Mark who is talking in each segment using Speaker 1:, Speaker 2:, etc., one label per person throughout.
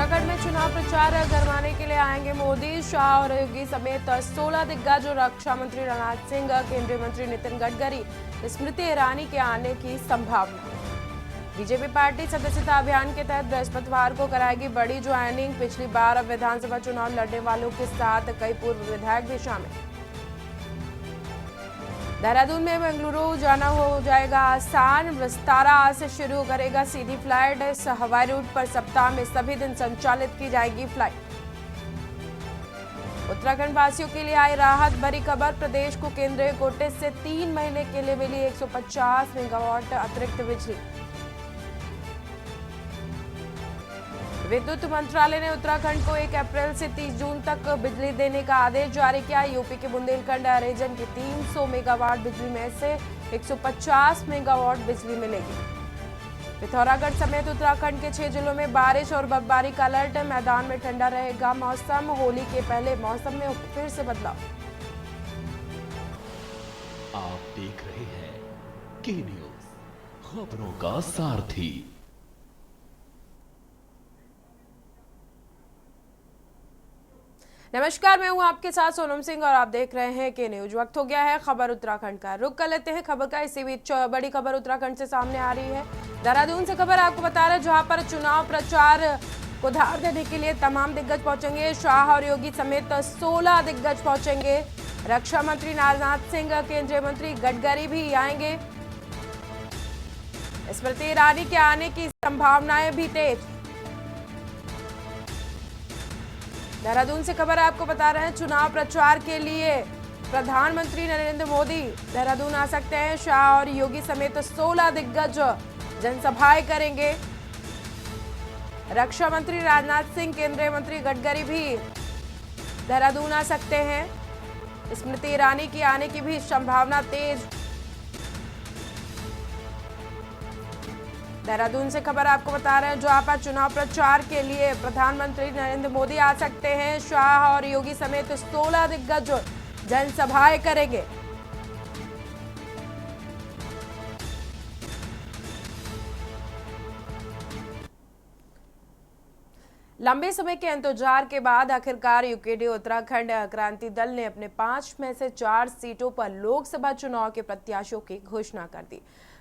Speaker 1: उत्तराखंड में चुनाव प्रचार गरमाने के लिए आएंगे मोदी, शाह और योगी समेत 16 दिग्गज और रक्षा मंत्री राजनाथ सिंह, केंद्रीय मंत्री नितिन गडकरी, स्मृति ईरानी के आने की संभावना। बीजेपी पार्टी सदस्यता अभियान के तहत बृहस्पतिवार को कराएगी बड़ी ज्वाइनिंग। पिछली बार विधानसभा चुनाव लड़ने वालों के साथ कई पूर्व विधायक भी शामिल। देहरादून में बेंगलुरु जाना हो जाएगा आसान। विस्तारा आज से शुरू करेगा सीधी फ्लाइट। इस हवाई रूट पर सप्ताह में सभी दिन संचालित की जाएगी फ्लाइट। उत्तराखंड वासियों के लिए आई राहत भरी खबर। प्रदेश को केंद्रीय कोटे से 3 महीने के लिए मिली 150 मेगावाट अतिरिक्त बिजली। विद्युत मंत्रालय ने उत्तराखंड को 1 अप्रैल से 30 जून तक बिजली देने का आदेश जारी किया। यूपी के बुंदेलखंड रीजन की 300 मेगावाट बिजली में से 150 मेगावाट बिजली मिलेगी। पिथौरागढ़ समेत उत्तराखंड के 6 जिलों में बारिश और बर्फबारी का अलर्ट। मैदान में ठंडा रहेगा मौसम। होली के पहले मौसम में फिर से बदलाव।
Speaker 2: आप देख रहे हैं के न्यूज, खबरों का सारथी।
Speaker 1: नमस्कार, मैं हूं आपके साथ सोनम सिंह और आप देख रहे हैं के न्यूज। वक्त हो गया है खबर उत्तराखंड का। रुक कर लेते हैं खबर का। इसी बीच बड़ी खबर उत्तराखंड से सामने आ रही है। देहरादून से खबर आपको बता रहे, जहां पर चुनाव प्रचार को धार देने के लिए तमाम दिग्गज पहुंचेंगे। शाह और योगी समेत 16 दिग्गज पहुंचेंगे। रक्षा मंत्री राजनाथ सिंह, केंद्रीय मंत्री गडकरी भी आएंगे। स्मृति ईरानी के आने की संभावनाएं भी तेज। देहरादून से खबर आपको बता रहे हैं, चुनाव प्रचार के लिए प्रधानमंत्री नरेंद्र मोदी देहरादून आ सकते हैं। शाह और योगी समेत 16 दिग्गज जनसभाएं करेंगे। रक्षा मंत्री राजनाथ सिंह, केंद्रीय मंत्री गडकरी भी देहरादून आ सकते हैं। स्मृति ईरानी की आने की भी संभावना तेज। देहरादून से खबर आपको बता रहे हैं, जहां पर चुनाव प्रचार के लिए प्रधानमंत्री नरेंद्र मोदी आ सकते हैं। शाह और योगी समेत 16 दिग्गज जनसभाएं करेंगे। लंबे समय के इंतजार के बाद आखिरकार यूकेडी उत्तराखंड क्रांति दल ने अपने 5 में से 4 सीटों पर लोकसभा चुनाव के प्रत्याशियों की घोषणा कर दी।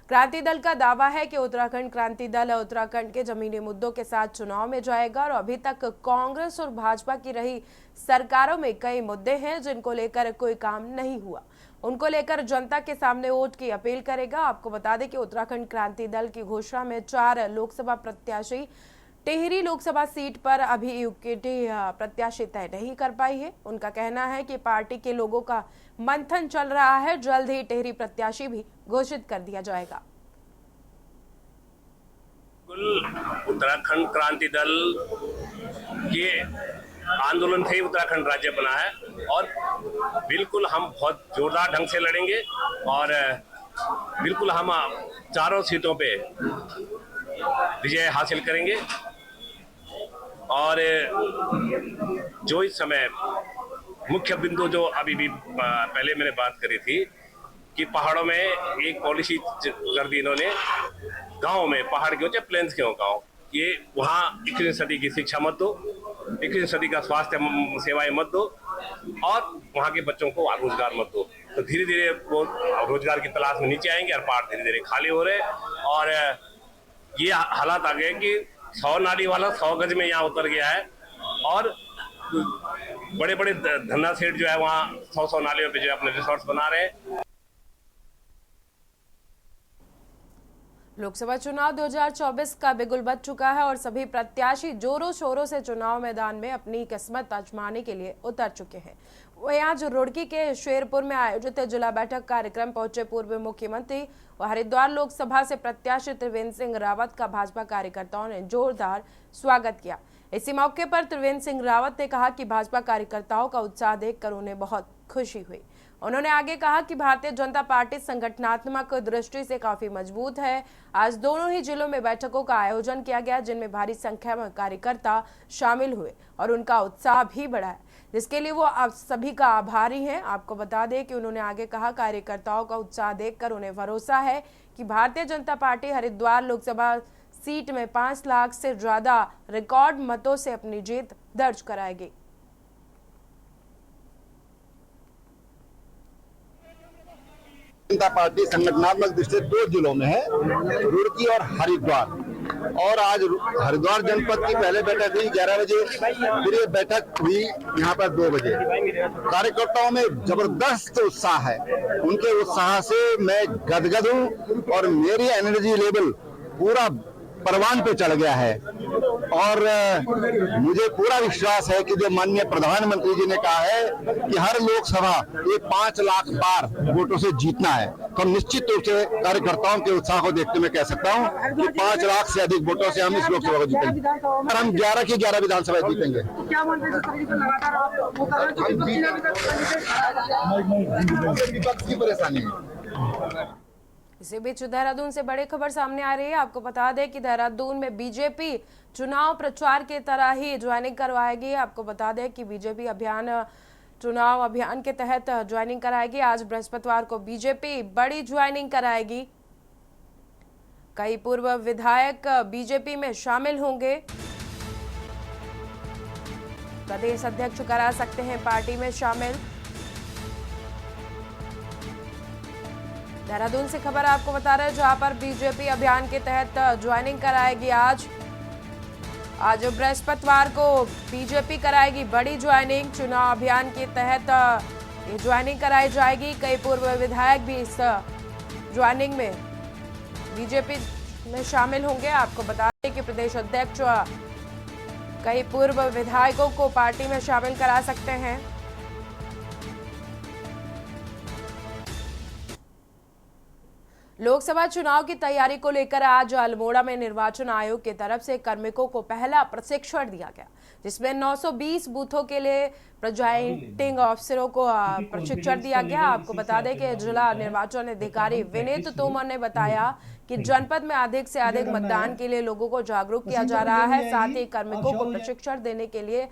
Speaker 1: क्रांति दल का दावा है कि उत्तराखंड क्रांति दल उत्तराखंड के जमीनी मुद्दों के साथ चुनाव में जाएगा और अभी तक कांग्रेस और भाजपा की रही सरकारों में कई मुद्दे हैं जिनको लेकर कोई काम नहीं हुआ। उनको लेकर जनता के सामने वोट की अपील करेगा। आपको बता दें कि उत्तराखंड क्रांति दल की घोषणा में 4 लोकसभा प्रत्याशी टिहरी लोकसभा सीट पर अभी यूकेडी प्रत्याशी तय नहीं कर पाई है। उनका कहना है कि पार्टी के लोगों का मंथन चल रहा है। जल्द ही टिहरी प्रत्याशी भी घोषित कर दिया जाएगा।
Speaker 3: उत्तराखंड क्रांति दल के आंदोलन से ही उत्तराखंड राज्य बना है और बिल्कुल हम बहुत जोरदार ढंग से लड़ेंगे और बिल्कुल हम 4 सीटों पे विजय हासिल करेंगे। और जो इस समय मुख्य बिंदु जो अभी भी पहले मैंने बात करी थी कि पहाड़ों में एक पॉलिसी कर दी इन्होंने, गांव में पहाड़ के हो प्लेन्स के हो गाँव, ये वहाँ 21वीं सदी की शिक्षा मत दो, 21वीं सदी का स्वास्थ्य सेवाएं मत दो और वहाँ के बच्चों को रोजगार मत दो। तो धीरे धीरे वो रोजगार की तलाश में नीचे आएंगे और पहाड़ धीरे धीरे खाली हो रहे और ये हालात आ गए कि 100 नाली वाला 100 गज में यहाँ उतर गया है और बड़े बड़े धन्ना सेठ जो है वहाँ 100 नालियों पे जो है अपने रिसोर्ट्स बना रहे हैं।
Speaker 1: लोकसभा चुनाव 2024 का बिगुल बज चुका है और सभी प्रत्याशी जोरों शोरों से चुनाव मैदान में अपनी किस्मत आजमाने के लिए उतर चुके हैं। वहीं आज रुड़की के शेरपुर में आयोजित जिला बैठक कार्यक्रम पहुंचे पूर्व मुख्यमंत्री व हरिद्वार लोकसभा से प्रत्याशी त्रिवेंद्र सिंह रावत का भाजपा कार्यकर्ताओं ने जोरदार स्वागत किया। इसी मौके पर त्रिवेंद्र सिंह रावत ने कहा कि भाजपा कार्यकर्ताओं का उत्साह देखकर उन्हें बहुत खुशी हुई। उन्होंने आगे कहा कि भारतीय जनता पार्टी संगठनात्मक दृष्टि से काफी मजबूत है। आज दोनों ही जिलों में बैठकों का आयोजन किया गया जिनमें भारी संख्या में कार्यकर्ता शामिल हुए और उनका उत्साह भी बढ़ा है, जिसके लिए वो आप सभी का आभारी हैं। आपको बता दें कि उन्होंने आगे कहा, कार्यकर्ताओं का उत्साह देखकर उन्हें भरोसा है कि भारतीय जनता पार्टी हरिद्वार लोकसभा सीट में 5 लाख से ज्यादा रिकॉर्ड मतों से अपनी जीत दर्ज कराएगी।
Speaker 4: जनता पार्टी संगठनात्मक दृष्टि से 2 जिलों में है, रुड़की और हरिद्वार। और आज हरिद्वार जनपद की पहले बैठक हुई 11 बजे, फिर ये बैठक हुई यहाँ पर 2 बजे। कार्यकर्ताओं में जबरदस्त उत्साह है, उनके उत्साह से मैं गदगद हूँ और मेरी एनर्जी लेवल पूरा परवान पे चढ़ गया है। और मुझे पूरा विश्वास है कि जो माननीय प्रधानमंत्री जी ने कहा है कि हर लोकसभा ये 5 लाख पार वोटों से जीतना है, तो निश्चित रूप से कार्यकर्ताओं के उत्साह को देखते मैं कह सकता हूं कि 5 लाख से अधिक वोटों से हम इस लोकसभा को जीतेंगे और हम 11 की 11 विधानसभा जीतेंगे। विपक्ष की परेशानी है।
Speaker 1: इसी बीच देहरादून से बड़ी खबर सामने आ रही है। आपको बता दें कि देहरादून में बीजेपी चुनाव प्रचार की तरह ही ज्वाइनिंग करवाएगी। आपको बता दें कि बीजेपी चुनाव अभियान के तहत ज्वाइनिंग कराएगी। आज बृहस्पतिवार को बीजेपी बड़ी ज्वाइनिंग कराएगी। कई पूर्व विधायक बीजेपी में शामिल होंगे। प्रदेश अध्यक्ष करा सकते हैं पार्टी में शामिल। देहरादून से खबर आपको बता रहे हैं, जहां पर बीजेपी अभियान के तहत ज्वाइनिंग कराएगी। आज बृहस्पतिवार को बीजेपी कराएगी बड़ी ज्वाइनिंग। चुनाव अभियान के तहत ये ज्वाइनिंग कराई जाएगी। कई पूर्व विधायक भी इस ज्वाइनिंग में बीजेपी में शामिल होंगे। आपको बता दें कि प्रदेश अध्यक्ष कई पूर्व विधायकों को पार्टी में शामिल करा सकते हैं। लोकसभा चुनाव की तैयारी को लेकर आज अल्मोड़ा में निर्वाचन आयोग की तरफ से कार्मिकों को पहला प्रशिक्षण दिया गया, जिसमें 920 बूथों के लिए प्रिजाइडिंग अफसरों को प्रशिक्षण दिया गया। आपको बता दें कि जिला निर्वाचन अधिकारी विनीत तोमर ने बताया कि जनपद में अधिक से अधिक मतदान के लिए लोगों को जागरूक किया जा रहा है। साथ ही कार्मिकों को प्रशिक्षण देने के लिए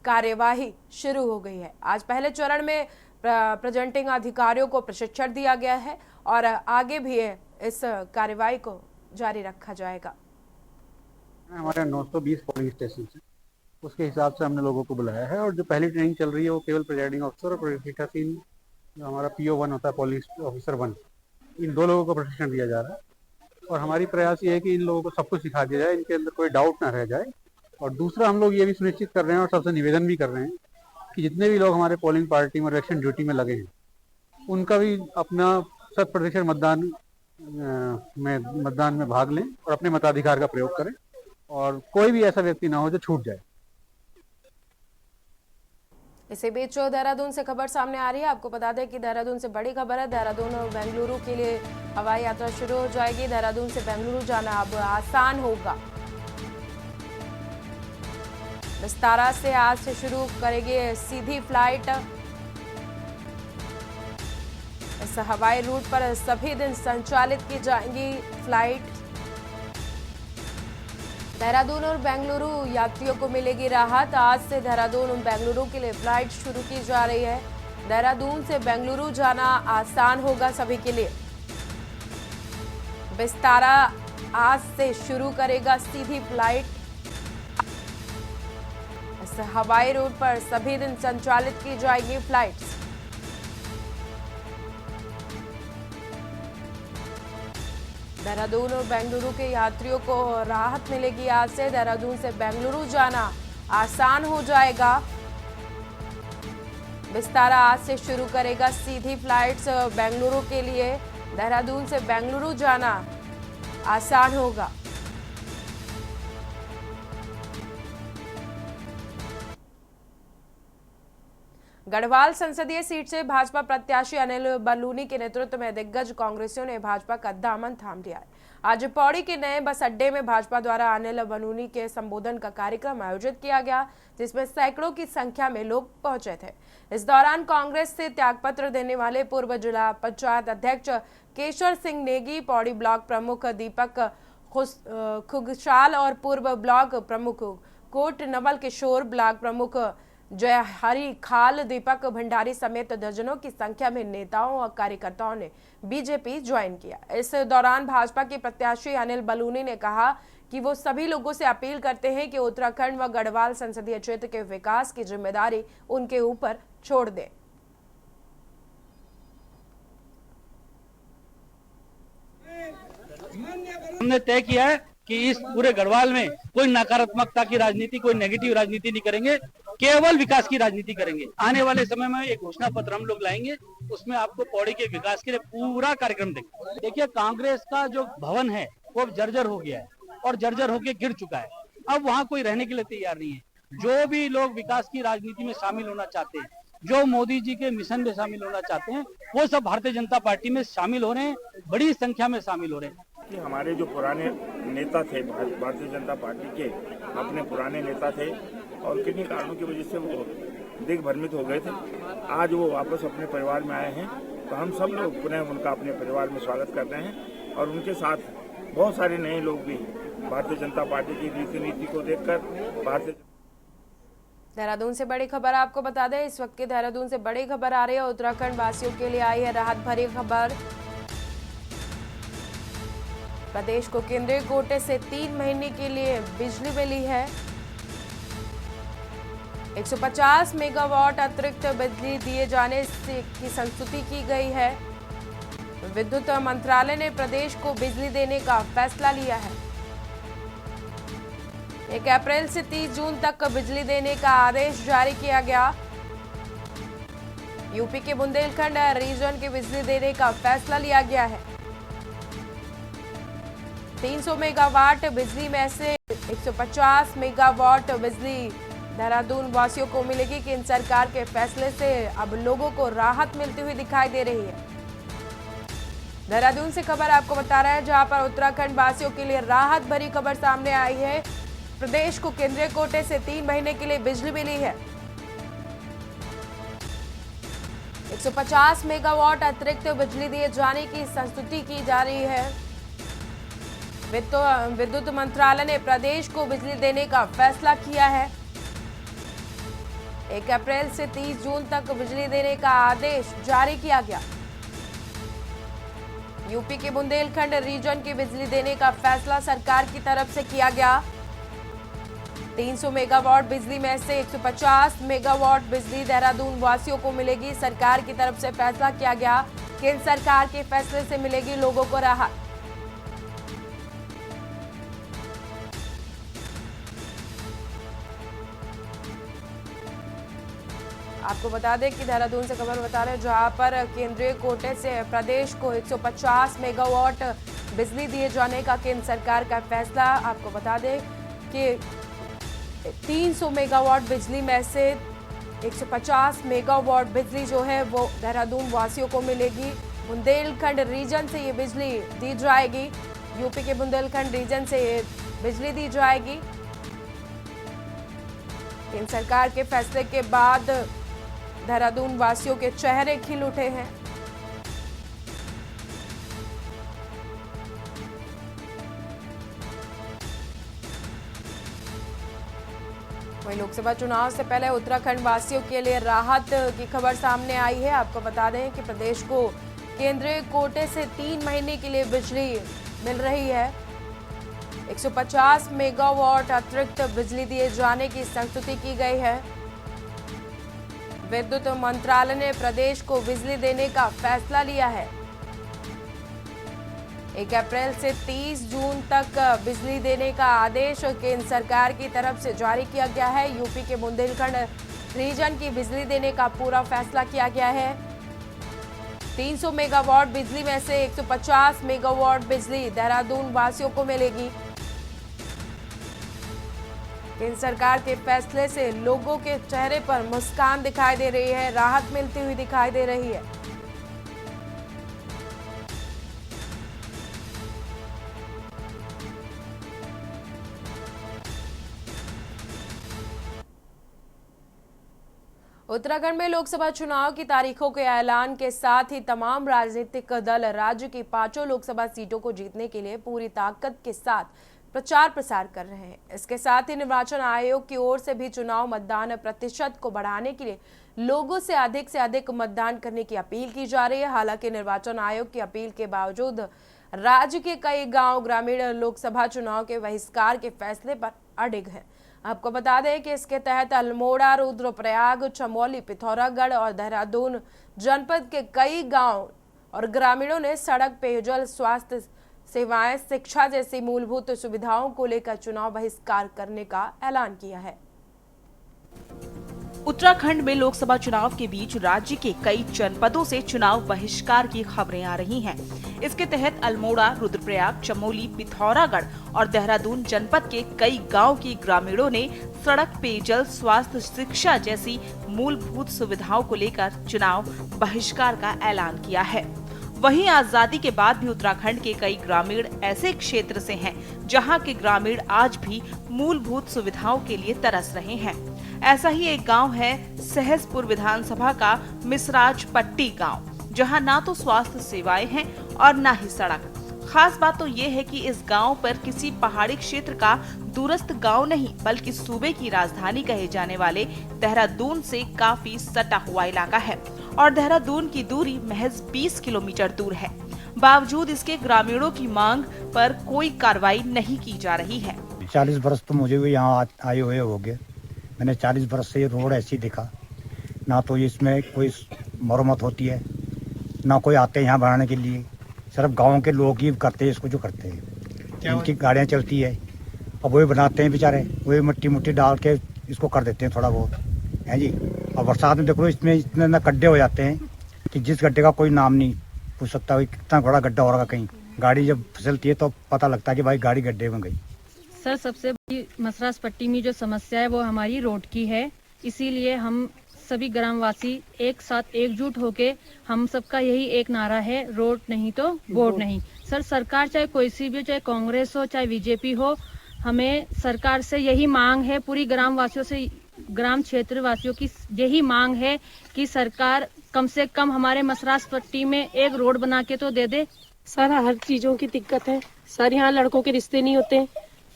Speaker 1: कार्यवाही शुरू हो गई है। आज पहले चरण में प्रेजेंटिंग अधिकारियों को प्रशिक्षण दिया गया है और आगे भी इस कार्यवाही को जारी रखा जाएगा।
Speaker 5: हमारे 920 पोलिंग स्टेशन है, उसके हिसाब से हमने लोगों को बुलाया है। और जो पहली ट्रेनिंग चल रही है वो केवल प्रिजाइडिंग अफसर और पीठासीन जो हमारा PO 1 होता है, पोलिंग ऑफिसर 1, इन 2 लोगों को प्रशिक्षण दिया जा रहा है। और हमारी प्रयास ये है कि इन लोगों को सब कुछ सिखा दिया जाए, इनके अंदर कोई डाउट ना रह जाए। और दूसरा, हम लोग ये भी सुनिश्चित कर रहे हैं और सबसे निवेदन भी कर रहे हैं कि जितने भी लोग हमारे पोलिंग पार्टी में इलेक्शन ड्यूटी में लगे हैं, उनका भी अपना 100% मतदान में भाग लें और अपने मताधिकार का प्रयोग करें और कोई भी ऐसा व्यक्ति ना हो जो छूट जाए।
Speaker 1: इसी बीच देहरादून से खबर सामने आ रही है। आपको बता दें कि देहरादून से बड़ी खबर है। देहरादून और बेंगलुरु के लिए हवाई यात्रा शुरू हो जाएगी। देहरादून से बेंगलुरु जाना अब आसान होगा। विस्तारा से आज से शुरू करेगी सीधी फ्लाइट। इस हवाई रूट पर सभी दिन संचालित की जाएंगी फ्लाइट। देहरादून और बेंगलुरु यात्रियों को मिलेगी राहत। आज से देहरादून और बेंगलुरु के लिए फ्लाइट शुरू की जा रही है। देहरादून से बेंगलुरु जाना आसान होगा सभी के लिए। विस्तारा आज से शुरू करेगा सीधी फ्लाइट। इस हवाई रूट पर सभी दिन संचालित की जाएगी फ्लाइट्स। देहरादून और बेंगलुरु के यात्रियों को राहत मिलेगी। आज से देहरादून से बेंगलुरु जाना आसान हो जाएगा। विस्तारा आज से शुरू करेगा सीधी फ्लाइट्स बेंगलुरु के लिए। देहरादून से बेंगलुरु जाना आसान होगा। गढ़वाल संसदीय सीट से भाजपा प्रत्याशी अनिल बलूनी के नेतृत्व में दिग्गज कांग्रेसियों ने भाजपा का दामन थाम लिया है। आज पौड़ी के नए बस अड्डे में भाजपा द्वारा अनिल बलूनी के संबोधन का कार्यक्रम आयोजित किया गया, जिसमें सैकड़ों की संख्या में लोग पहुंचे थे। इस दौरान कांग्रेस से त्यागपत्र देने वाले पूर्व जिला पंचायत अध्यक्ष केशर सिंह नेगी, पौड़ी ब्लॉक प्रमुख दीपक खुगशाल और पूर्व ब्लॉक प्रमुख कोट नवल किशोर, ब्लॉक प्रमुख जय हरि खाल, दीपक भंडारी समेत दर्जनों की संख्या में नेताओं और कार्यकर्ताओं ने बीजेपी ज्वाइन किया। इस दौरान भाजपा के प्रत्याशी अनिल बलूनी ने कहा कि वो सभी लोगों से अपील करते हैं कि उत्तराखंड व गढ़वाल संसदीय क्षेत्र के विकास की जिम्मेदारी उनके ऊपर छोड़ दें।
Speaker 6: हमने तय किया है कि इस पूरे गढ़वाल में कोई नकारात्मकता की राजनीति, कोई नेगेटिव राजनीति नहीं करेंगे, केवल विकास की राजनीति करेंगे। आने वाले समय में एक घोषणा पत्र हम लोग लाएंगे, उसमें आपको पौड़ी के विकास के लिए पूरा कार्यक्रम देंगे। देखिए, कांग्रेस का जो भवन है वो जर्जर हो गया है और जर्जर होकर गिर चुका है। अब वहाँ कोई रहने के लिए तैयार नहीं है। जो भी लोग विकास की राजनीति में शामिल होना चाहते हैं, जो मोदी जी के मिशन में शामिल होना चाहते हैं, वो सब भारतीय जनता पार्टी में शामिल हो रहे हैं, बड़ी संख्या में शामिल हो रहे हैं।
Speaker 7: कि हमारे जो पुराने नेता थे, भारतीय जनता पार्टी के अपने पुराने नेता थे और किन्हीं कारणों की वजह से वो दिग्भ्रमित हो गए थे। आज वो वापस अपने परिवार में आए हैं, तो हम सब लोग पुनः उनका अपने परिवार में स्वागत कर रहे हैं और उनके साथ बहुत सारे नए लोग भी भारतीय जनता पार्टी की रीति नीति को देखकर भारतीय।
Speaker 1: देहरादून से बड़ी खबर आपको बता दें, इस वक्त की देहरादून से बड़ी खबर आ रही है। उत्तराखंड वासियों के लिए आई है राहत भरी खबर। प्रदेश को केंद्रीय कोटे से 3 महीने के लिए बिजली मिली है। 150 मेगावाट अतिरिक्त बिजली दिए जाने की संस्तुति की गई है। विद्युत मंत्रालय ने प्रदेश को बिजली देने का फैसला लिया है। 1 अप्रैल से 30 जून तक बिजली देने का आदेश जारी किया गया। यूपी के बुंदेलखंड रीजन की बिजली देने का फैसला लिया गया है। 300 मेगावाट बिजली में से 150 मेगावाट बिजली देहरादून वासियों को मिलेगी। केंद्र सरकार के फैसले से अब लोगों को राहत मिलती हुई दिखाई दे रही है। देहरादून से खबर आपको बता रहा है, जहां पर उत्तराखंड वासियों के लिए राहत भरी खबर सामने आई है। प्रदेश को केंद्रीय कोटे से 3 महीने के लिए बिजली मिली है। 150 मेगावाट अतिरिक्त बिजली दिए जाने की संस्तुति की जा रही है। विद्युत मंत्रालय ने प्रदेश को बिजली देने का फैसला किया है। 1 अप्रैल से 30 जून तक बिजली देने का आदेश जारी किया गया। यूपी के बुंदेलखंड रीजन की बिजली देने का फैसला सरकार की तरफ से किया गया। 300 मेगावाट बिजली में से 150 मेगावाट बिजली देहरादून वासियों को मिलेगी। सरकार की तरफ से फैसला किया गया। केंद्र सरकार के फैसले से मिलेगी लोगों को राहत। आपको बता दें कि देहरादून से खबर बता रहे हैं, जहां पर केंद्रीय कोटे से प्रदेश को 150 मेगावाट बिजली दिए जाने का केंद्र सरकार का फैसला। आपको बता दें कि 300 मेगावाट बिजली में से 150 मेगावाट बिजली जो है वो देहरादून वासियों को मिलेगी। बुंदेलखंड रीजन से ये बिजली दी जाएगी। यूपी के बुंदेलखंड रीजन से ये बिजली दी जाएगी। केंद्र सरकार के फैसले के बाद देहरादून वासियों के चेहरे खिल उठे हैं। वहीं लोकसभा चुनाव से पहले उत्तराखंड वासियों के लिए राहत की खबर सामने आई है। आपको बता दें कि प्रदेश को केंद्रीय कोटे से 3 महीने के लिए बिजली मिल रही है। 150 मेगावाट अतिरिक्त बिजली दिए जाने की संस्तुति की गई है। विद्युत मंत्रालय ने प्रदेश को बिजली देने का फैसला लिया है। 1 अप्रैल से 30 जून तक बिजली देने का आदेश केंद्र सरकार की तरफ से जारी किया गया है। यूपी के बुंदेलखंड रीजन की बिजली देने का पूरा फैसला किया गया है। 300 मेगावाट बिजली में से 150 मेगावाट बिजली देहरादून वासियों को मिलेगी। केंद्र सरकार के फैसले से लोगों के चेहरे पर मुस्कान दिखाई दे रही है, राहत मिलती हुई दिखाई दे रही है। उत्तराखंड में लोकसभा चुनाव की तारीखों के ऐलान के साथ ही तमाम राजनीतिक दल राज्य की 5 लोकसभा सीटों को जीतने के लिए पूरी ताकत के साथ प्रचार प्रसार कर रहे हैं। इसके साथ ही निर्वाचन आयोग की ओर से भी चुनाव मतदान प्रतिशत को बढ़ाने के लिए लोगों से अधिक मतदान करने की अपील की जा रही है। हालांकि निर्वाचन आयोग की अपील के बावजूद राज्य के कई गांव ग्रामीण लोकसभा चुनाव के बहिष्कार के फैसले पर अडिग हैं। आपको बता दें कि इसके तहत अल्मोड़ा, रुद्रप्रयाग, चमोली, पिथौरागढ़ और देहरादून जनपद के कई गांव और ग्रामीणों ने सड़क, पेयजल, स्वास्थ्य सेवाएं, शिक्षा जैसी मूलभूत सुविधाओं को लेकर चुनाव बहिष्कार करने का ऐलान किया है।
Speaker 8: उत्तराखंड में लोकसभा चुनाव के बीच राज्य के कई जनपदों से चुनाव बहिष्कार की खबरें आ रही हैं। इसके तहत अल्मोड़ा, रुद्रप्रयाग, चमोली, पिथौरागढ़ और देहरादून जनपद के कई गांव के ग्रामीणों ने सड़क, पेयजल, स्वास्थ्य, शिक्षा जैसी मूलभूत सुविधाओं को लेकर चुनाव बहिष्कार का ऐलान किया है। वहीं आजादी के बाद भी उत्तराखंड के कई ग्रामीण ऐसे क्षेत्र से हैं जहां के ग्रामीण आज भी मूलभूत सुविधाओं के लिए तरस रहे हैं। ऐसा ही एक गांव है सहसपुर विधानसभा का मिसराज पट्टी गांव, जहां ना तो स्वास्थ्य सेवाएं हैं और ना ही सड़क। खास बात तो ये है कि इस गांव पर किसी पहाड़ी क्षेत्र का दूरस्थ गांव नहीं, बल्कि सूबे की राजधानी कहे जाने वाले देहरादून से काफी सटा हुआ इलाका है और देहरादून की दूरी महज 20 किलोमीटर दूर है। बावजूद इसके ग्रामीणों की मांग पर कोई कार्रवाई नहीं की जा रही है।
Speaker 9: 40 बरस तो मुझे भी यहाँ आए हुए हो गए। मैंने 40 बरस से ये रोड ऐसी देखा, ना तो इसमें कोई मरम्मत होती है, ना कोई आते हैं यहाँ बनाने के लिए। सिर्फ गांव के लोग ही करते हैं इसको, जो करते हैं। इनकी गाड़ियाँ चलती है, अब वही बनाते हैं बेचारे, वही मिट्टी डाल के इसको कर देते हैं थोड़ा बहुत, है जी। और बरसात में देखो इसमें इतने ना गड्ढे हो जाते हैं कि जिस गड्ढे का कोई नाम नहीं पूछ सकता कितना बड़ा गड्ढा हो रहा। कहीं गाड़ी जब फिसलती है तो पता लगता है कि भाई गाड़ी गड्ढे में गई।
Speaker 10: सर, सबसे बड़ी मसराज पट्टी में जो समस्या है वो हमारी रोड की है। इसीलिए हम सभी ग्रामवासी एक साथ एकजुट होके हम सबका यही एक नारा है, रोड नहीं तो वोट नहीं। सर, सरकार चाहे कोई सी भी, चाहे कांग्रेस हो चाहे बीजेपी हो, हमें सरकार से यही मांग है, पूरी ग्रामवासियों से, ग्राम क्षेत्र वासियों की यही मांग है कि सरकार कम से कम हमारे मसराज पट्टी में एक रोड बना के तो दे दे।
Speaker 11: सर, हर चीजों की दिक्कत है सर, यहाँ लड़कों के रिश्ते नहीं होते।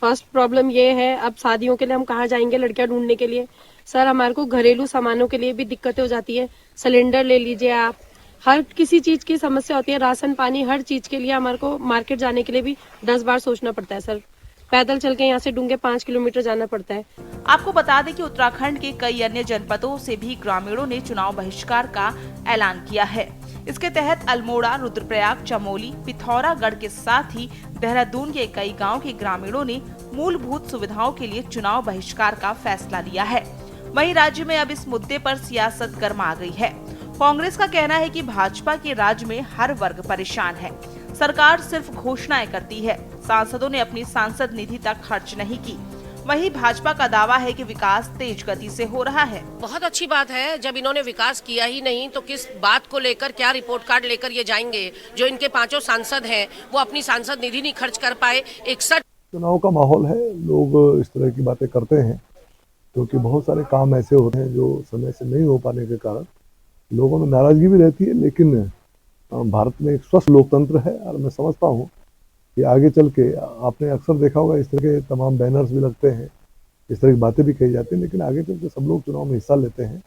Speaker 11: फर्स्ट प्रॉब्लम ये है, अब शादियों के लिए हम कहाँ जाएंगे लड़कियां ढूंढने के लिए। सर, हमारे को घरेलू सामानों के लिए भी दिक्कतें हो जाती है। सिलेंडर ले लीजिए आप, हर किसी चीज की समस्या होती है, राशन पानी, हर चीज के लिए हमारे को मार्केट जाने के लिए भी 10 बार सोचना पड़ता है। सर, पैदल चल के यहाँ से डूंगे 5 किलोमीटर जाना पड़ता है।
Speaker 8: आपको बता दें कि उत्तराखंड के कई अन्य जनपदों से भी ग्रामीणों ने चुनाव बहिष्कार का ऐलान किया है। इसके तहत अल्मोड़ा, रुद्रप्रयाग, चमोली, पिथौरागढ़ के साथ ही देहरादून के कई गांव के ग्रामीणों ने मूलभूत सुविधाओं के लिए चुनाव बहिष्कार का फैसला लिया है। वहीं राज्य में अब इस मुद्दे पर सियासत गर्मा गई है। कांग्रेस का कहना है कि भाजपा के राज्य में हर वर्ग परेशान है, सरकार सिर्फ घोषणाएं करती है, सांसदों ने अपनी सांसद निधि तक खर्च नहीं की। वहीं भाजपा का दावा है कि विकास तेज गति से हो रहा है।
Speaker 12: बहुत अच्छी बात है, जब इन्होंने विकास किया ही नहीं तो किस बात को लेकर, क्या रिपोर्ट कार्ड लेकर ये जाएंगे। जो इनके 5 सांसद हैं वो अपनी सांसद निधि नहीं खर्च कर पाए। 61
Speaker 13: चुनाव का माहौल है, लोग इस तरह की बातें करते हैं क्योंकि बहुत सारे काम ऐसे होते हैं जो समय से नहीं हो पाने के कारण लोगों में नाराजगी भी रहती है। लेकिन भारत में एक स्वस्थ लोकतंत्र है और मैं समझता हूँ कि आगे चल के, आपने अक्सर देखा होगा इस तरह के तमाम बैनर्स भी लगते हैं, इस तरह की बातें भी कही जाती हैं, लेकिन आगे चल के सब लोग चुनाव में हिस्सा लेते हैं।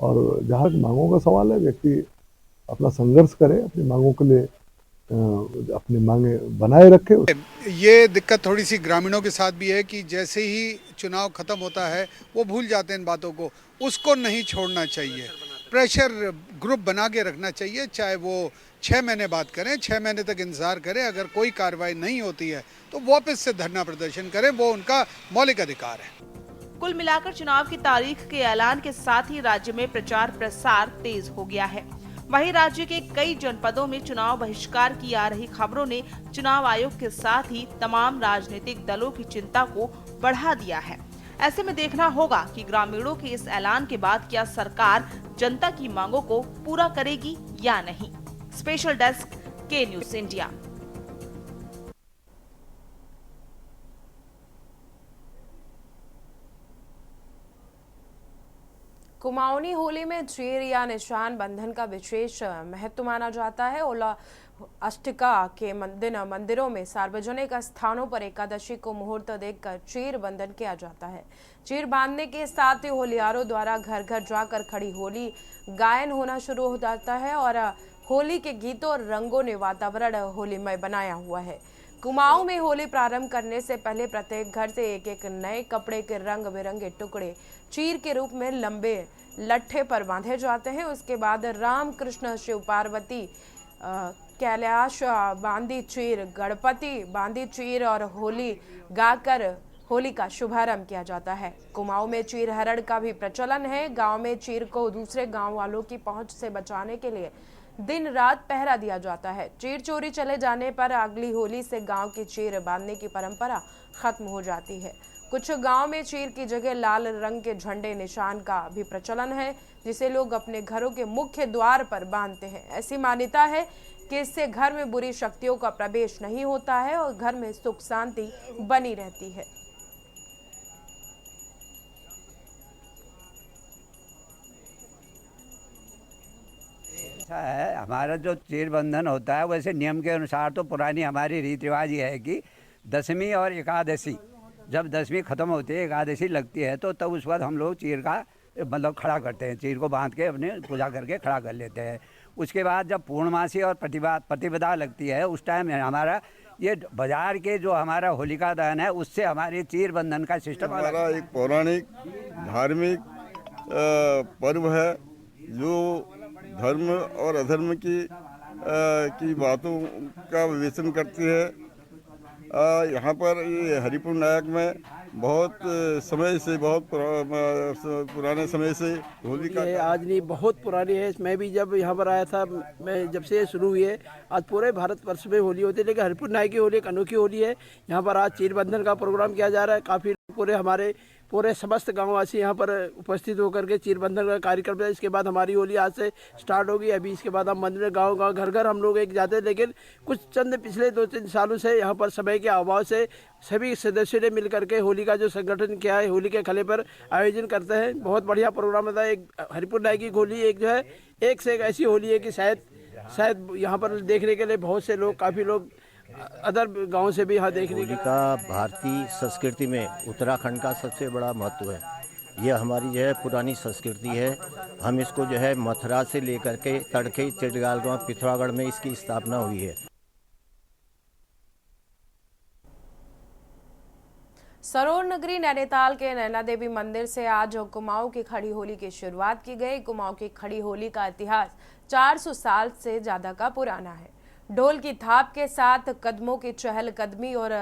Speaker 13: और जहाँ मांगों का सवाल है, व्यक्ति अपना संघर्ष करे, अपनी मांगों के लिए अपनी मांगे बनाए रखे।
Speaker 14: ये दिक्कत थोड़ी सी ग्रामीणों के साथ भी है कि जैसे ही चुनाव खत्म होता है वो भूल जाते हैं इन बातों को, उसको नहीं छोड़ना चाहिए। प्रेशर ग्रुप बना के रखना चाहिए, चाहे वो 6 महीने बाद करें, 6 महीने तक इंतजार करें। अगर कोई कार्रवाई नहीं होती है तो वापस से धरना प्रदर्शन करें, वो उनका मौलिक अधिकार है।
Speaker 8: कुल मिलाकर चुनाव की तारीख के ऐलान के साथ ही राज्य में प्रचार प्रसार तेज हो गया है। वहीं राज्य के कई जनपदों में चुनाव बहिष्कार की आ रही खबरों ने चुनाव आयोग के साथ ही तमाम राजनीतिक दलों की चिंता को बढ़ा दिया है। ऐसे में देखना होगा कि ग्रामीणों के इस ऐलान के बाद क्या सरकार जनता की मांगों को पूरा करेगी या नहीं। स्पेशल डेस्क, के न्यूज़ इंडिया।
Speaker 1: कुमाऊनी होली में चीर या निशान बंधन का विशेष महत्व माना जाता है। ओला अष्टका के दिन मंदिरों में सार्वजनिक स्थानों पर एकादशी को मुहूर्त देखकर चीर बंधन किया जाता है। चीर बांधने के साथ ही होलियारों द्वारा घर घर जाकर खड़ी होली गायन होना शुरू हो जाता है और होली के गीतों और रंगों ने वातावरण होलीमय बनाया हुआ है। कुमाऊं में होली प्रारंभ करने से पहले प्रत्येक घर से एक एक नए कपड़े के रंग बिरंगे टुकड़े चीर के रूप में लंबे लट्ठे पर बांधे जाते हैं। उसके बाद राम कृष्ण शिव पार्वती कैलाश बांदी चीर, गणपति बांदी चीर और होली गाकर होली का शुभारंभ किया जाता है। कुमाऊं में चीर हरण का भी प्रचलन है। गांव में चीर को दूसरे गांव वालों की पहुंच से बचाने के लिए दिन रात पहरा दिया जाता है। चीर चोरी चले जाने पर अगली होली से गांव की चीर बांधने की परंपरा खत्म हो जाती है। कुछ गांव में चीर की जगह लाल रंग के झंडे निशान का भी प्रचलन है, जिसे लोग अपने घरों के मुख्य द्वार पर बांधते हैं। ऐसी मान्यता है कि इससे घर में बुरी शक्तियों का प्रवेश नहीं होता है और घर में सुख शांति बनी रहती है।
Speaker 15: ऐसा है, हमारा जो चीर बंधन होता है वैसे नियम के अनुसार तो पुरानी हमारी रीति रिवाज ये है कि दशमी और एकादशी, जब दशमी खत्म होती है एकादशी लगती है तो तब उस वक्त हम लोग चीर का मतलब खड़ा करते हैं। चीर को बांध के अपने पूजा करके खड़ा कर लेते हैं। उसके बाद जब पूर्णमासी और प्रतिपदा लगती है उस टाइम हमारा ये बाजार के जो हमारा होलिका दहन है उससे हमारी चीर बंधन का सिस्टम
Speaker 16: हमारा एक पौराणिक धार्मिक पर्व है जो धर्म और अधर्म की बातों का विवेचन करती है। यहाँ पर ये हरिपुर नायक में बहुत समय से, बहुत पुराने समय से होली का
Speaker 17: आज नहीं बहुत पुरानी है। मैं भी जब यहाँ पर आया था, मैं जब से शुरू हुई है, आज पूरे भारतवर्ष में होली होती है, लेकिन हरिपुर नायक की होली एक अनोखी होली है। यहाँ पर आज चीर बंधन का प्रोग्राम किया जा रहा है। काफ़ी पूरे समस्त गांववासी यहाँ पर उपस्थित होकर के चीर बंधन का कार्यक्रम है। इसके बाद हमारी होली आज से स्टार्ट होगी। अभी इसके बाद हम मंदिर में गांव घर घर हम लोग एक जाते हैं, लेकिन कुछ चंद पिछले 2-3 सालों से यहाँ पर समय के अभाव से सभी सदस्यों ने मिल करके होली का जो संगठन किया है, होली के खले पर आयोजन करते हैं। बहुत बढ़िया प्रोग्राम होता है। एक हरिपुर नायक की होली एक जो है एक से एक ऐसी होली है कि शायद यहाँ पर देखने के लिए बहुत से लोग, काफ़ी लोग अदर गांव से भी यहाँ देखने
Speaker 18: का भारतीय संस्कृति में उत्तराखंड का सबसे बड़ा महत्व है। यह हमारी जो है पुरानी संस्कृति है। हम इसको जो है मथुरा से लेकर के तड़के चिटगाल गाँव पिथौरागढ़ में इसकी स्थापना हुई है।
Speaker 1: सरोवर नगरी नैनीताल के नैना देवी मंदिर से आज कुमाऊं की खड़ी होली की शुरुआत की गई। कुमाऊं की खड़ी होली का इतिहास 400 साल से ज्यादा का पुराना है। ढोल की थाप के साथ कदमों की चहलकदमी और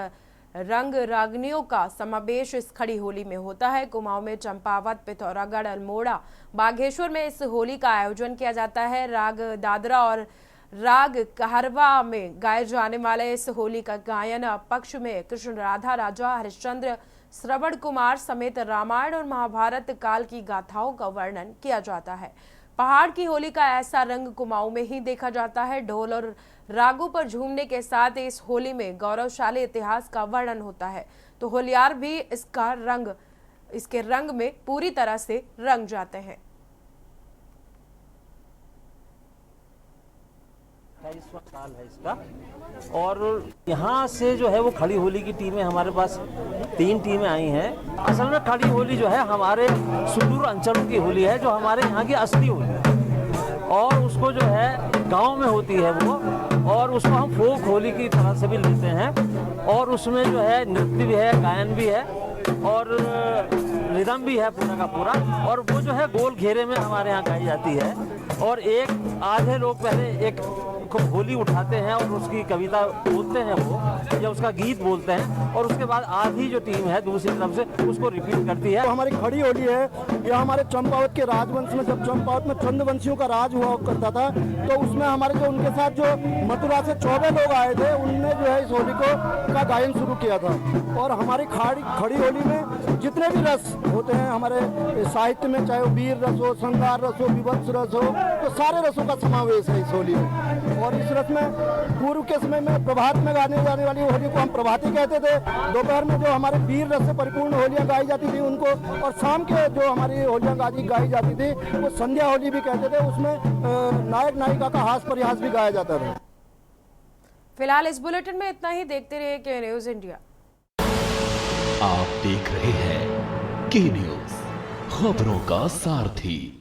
Speaker 1: रंग रागनियों का समावेश इस खड़ी होली में होता है। कुमाऊं में चंपावत, पिथौरागढ़, अल्मोड़ा, बागेश्वर में इस होली का आयोजन किया जाता है। राग दादरा और राग कहरवा में गाए जाने वाले इस होली का गायन पक्ष में कृष्ण, राधा, राजा हरिश्चंद्र, श्रवण कुमार समेत रामायण और महाभारत काल की गाथाओं का वर्णन किया जाता है। पहाड़ की होली का ऐसा रंग कुमाऊं में ही देखा जाता है। ढोल और रागों पर झूमने के साथ इस होली में गौरवशाली इतिहास का वर्णन होता है, तो होलियार भी इसके रंग में पूरी तरह से रंग जाते हैं।
Speaker 19: 28वां साल है इसका, और यहाँ से जो है वो खड़ी होली की टीमें हमारे पास 3 टीमें आई हैं। असल में खड़ी होली जो है हमारे सुदूर अंचलों की होली है, जो हमारे यहाँ की असली होली है, और उसको जो है गांव में होती है वो, और उसको हम फोक होली की तरह से भी लेते हैं। और उसमें जो है नृत्य भी है, गायन भी है और रिदम भी है पूरा का पूरा, और वो जो है गोल घेरे में हमारे यहाँ गाई जाती है। और एक आधे लोग पहले एक होली उठाते हैं और उसकी कविता बोलते हैं वो, या उसका गीत बोलते हैं, और उसके बाद आधी जो टीम है दूसरी तरफ से उसको रिपीट करती है।
Speaker 20: तो हमारी खड़ी होली है, यह हमारे चंपावत के राजवंश में, जब चंपावत में चंद्रवंशियों का राज हुआ करता था, तो उसमें हमारे जो उनके साथ जो मथुरा से 14 लोग आए थे, उनने जो है इस होली का गायन शुरू किया था। और हमारी खड़ी होली में जितने भी रस होते हैं हमारे साहित्य में, चाहे वो वीर रस हो, श्रृंगार रस हो, विभत्स रस हो, तो सारे रसों का समावेश है इस होली में। और इस रस्म में पूर्व के समय में प्रभात में गाने जाने वाली होली को हम प्रभाती कहते थे। दोपहर में जो हमारे वीर रस से परिपूर्ण होलियां गाई जाती थी उनको, और शाम के जो हमारी होलियां गाई जाती थी वो संध्या होली भी कहते थे। उसमें नायक नायिका का हास परिहास भी गाया जाता था।
Speaker 1: फिलहाल इस बुलेटिन में इतना ही। देखते रहिए के न्यूज इंडिया।
Speaker 2: आप देख रहे हैं के न्यूज, खबरों का सारथी।